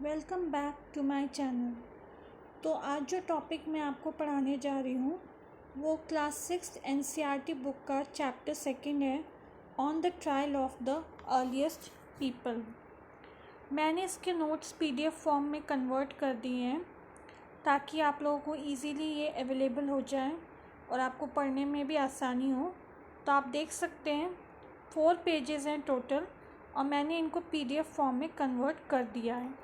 Welcome back to my channel. तो आज जो टॉपिक मैं आपको पढ़ाने जा रही हूँ वो क्लास 6 एनसीईआरटी बुक का चैप्टर 2 है, on the trial of the earliest people. मैंने इसके नोट्स पीडीएफ फॉर्म में कन्वर्ट कर दिए हैं ताकि आप लोगों को इजीली ये अवेलेबल हो जाए और आपको पढ़ने में भी आसानी हो। तो आप देख सकते हैं 4 पेजेस हैं टोटल और मैंने इनको पीडीएफ फॉर्म में कन्वर्ट कर दिया है।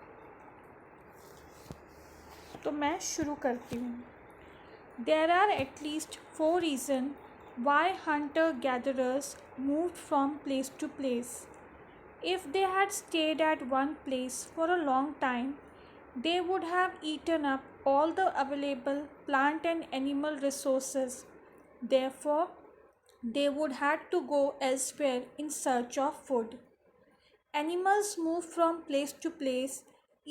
तो मैं शुरू करती हूँ। There are at least 4 reasons why hunter-gatherers moved from place to place. If they had stayed at one place for a long time, they would have eaten up all the available plant and animal resources. Therefore, they would have to go elsewhere in search of food. Animals move from place to place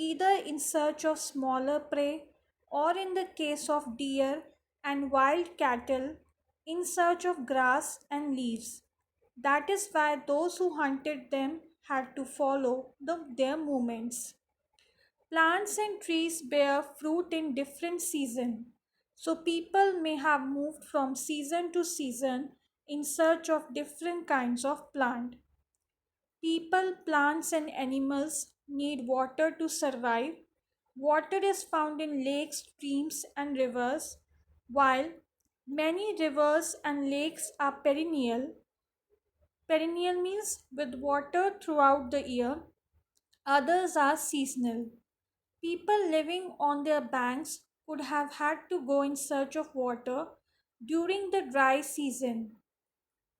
either in search of smaller prey or, in the case of deer and wild cattle, in search of grass and leaves. That is why those who hunted them had to follow their movements. Plants and trees bear fruit in different seasons, so people may have moved from season to season in search of different kinds of plant. People, plants, and animals need water to survive. Water is found in lakes, streams, and rivers, while many rivers and lakes are perennial. Perennial means with water throughout the year. Others are seasonal. People living on their banks could have had to go in search of water during the dry season,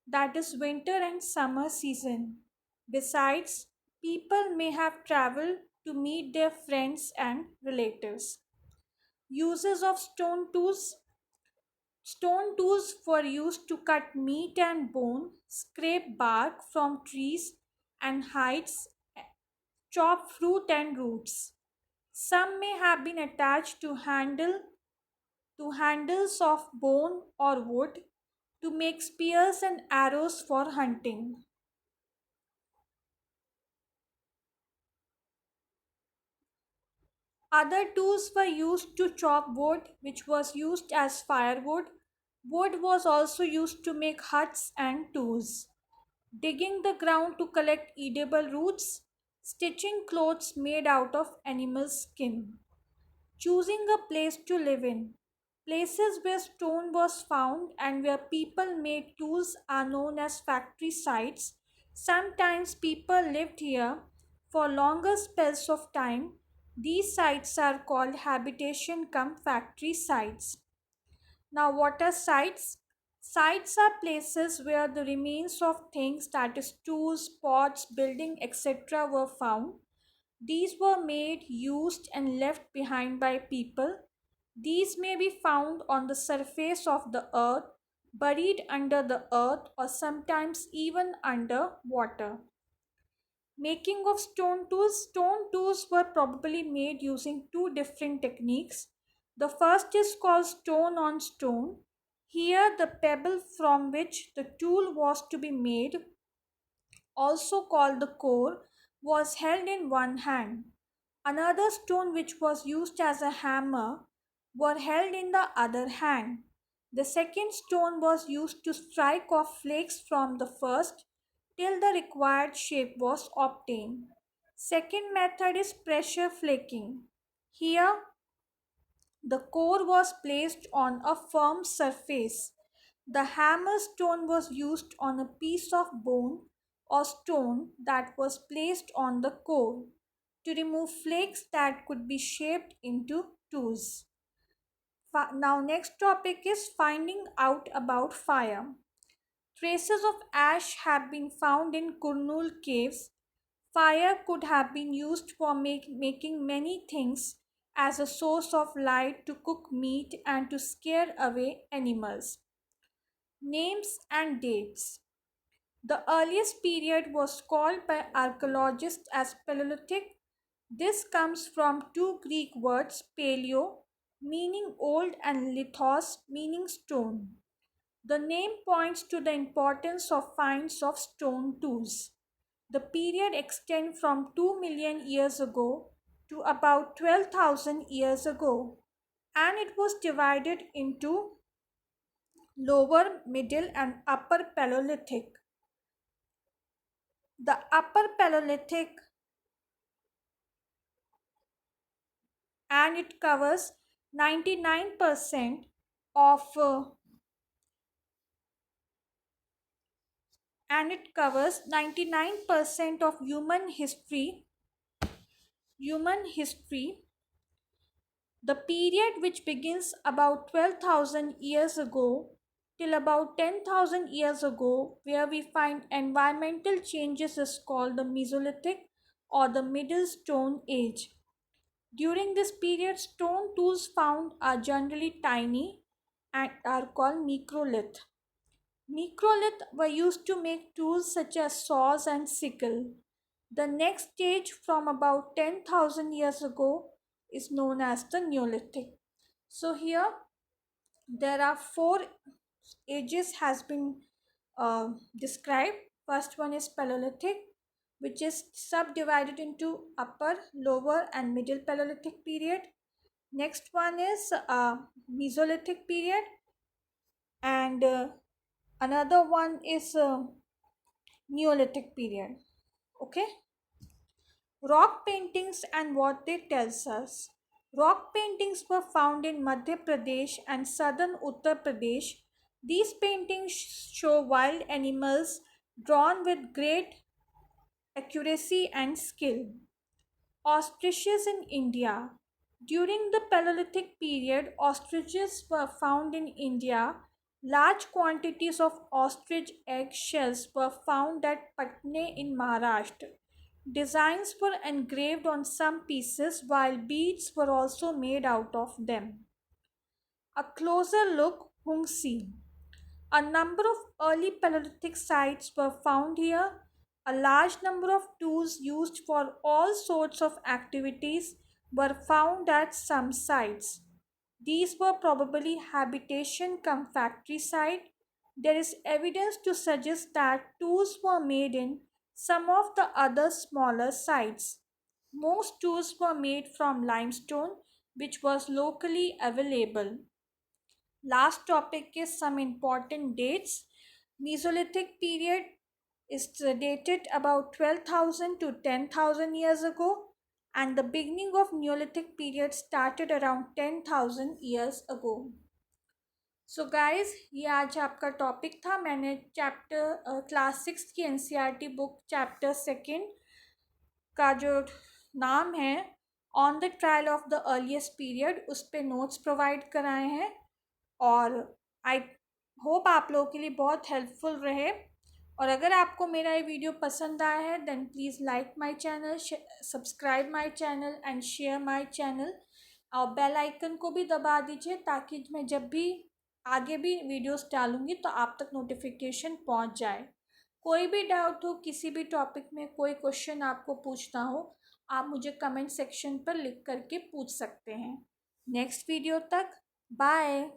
that is winter and summer season. Besides, people may have traveled to meet their friends and relatives. Uses of stone tools. Stone tools were used to cut meat and bone, scrape bark from trees and hides, chop fruit and roots. Some may have been attached to handles of bone or wood to make spears and arrows for hunting. Other tools were used to chop wood, which was used as firewood. Wood was also used to make huts and tools. Digging the ground to collect edible roots. Stitching clothes made out of animal skin. Choosing a place to live in. Places where stone was found and where people made tools are known as factory sites. Sometimes people lived here for longer spells of time. These sites are called habitation cum factory sites. Now, what are sites? Sites are places where the remains of things, that is tools, pots, building, etc. were found. These were made, used, and left behind by people. These may be found on the surface of the earth, buried under the earth, or sometimes even under water. Making of stone tools. Stone tools were probably made using two different techniques. The first is called stone on stone. Here, the pebble from which the tool was to be made, also called the core, was held in one hand. Another stone, which was used as a hammer, were held in the other hand. The second stone was used to strike off flakes from the first till the required shape was obtained. Second method is pressure flaking. Here, the core was placed on a firm surface. The hammer stone was used on a piece of bone or stone that was placed on the core to remove flakes that could be shaped into tools. Now, next topic is finding out about fire. Traces of ash have been found in Kurnool caves. Fire could have been used for making many things, as a source of light, to cook meat, and to scare away animals. Names and dates. The earliest period was called by archaeologists as Paleolithic. This comes from two Greek words, paleo, meaning old, and lithos, meaning stone. The name points to the importance of finds of stone tools. The period extends from 2 million years ago to about 12,000 years ago, and it was divided into lower, middle, and upper Paleolithic. The upper Paleolithic, and it covers 99% of uh, and it covers 99% of human history. The period, which begins about 12,000 years ago till about 10,000 years ago, where we find environmental changes, is called the Mesolithic or the Middle Stone Age. During this period, stone tools found are generally tiny and are called necrolith. Necrolith were used to make tools such as saws and sickle. The next stage, from about 10,000 years ago, is known as the Neolithic. So here there are four ages has been described. First one is Paleolithic, which is subdivided into upper, lower, and middle Paleolithic period. Next one is Mesolithic period, and another one is Neolithic period. Okay. Rock paintings and what they tells us. Rock paintings were found in Madhya Pradesh and southern Uttar Pradesh. These paintings show wild animals drawn with great accuracy and skill. Ostriches in India. During the Paleolithic period, ostriches were found in India. Large quantities of ostrich egg shells were found at Patna in Maharashtra. Designs were engraved on some pieces, while beads were also made out of them. A closer look, Hungsi. A number of early Paleolithic sites were found here. A large number of tools used for all sorts of activities were found at some sites. These were probably habitation cum factory site. There is evidence to suggest that tools were made in some of the other smaller sites. Most tools were made from limestone, which was locally available. Last topic is some important dates. Mesolithic period is dated about 12,000 to 10,000 years ago, and the beginning of Neolithic period started around 10,000 years ago. So guys, ये आज आपका topic था. मैंने chapter class 6 की NCERT book chapter second का जो नाम है on the trial of the earliest period, उस पे नोट्स प्रोवाइड कराए हैं और आई होप आप लोगों के लिए बहुत हेल्पफुल रहे. और अगर आपको मेरा ये वीडियो पसंद आया है then please like my channel, subscribe my channel and share my channel. और बेल आइकन को भी दबा दीजिए ताकि मैं जब भी आगे भी वीडियोस डालूंगी तो आप तक नोटिफिकेशन पहुंच जाए. कोई भी डाउट हो, किसी भी टॉपिक में कोई क्वेश्चन आपको पूछना हो, आप मुझे कमेंट सेक्शन पर लिख करके पूछ सकते हैं. नेक्स्ट वीडियो तक बाय.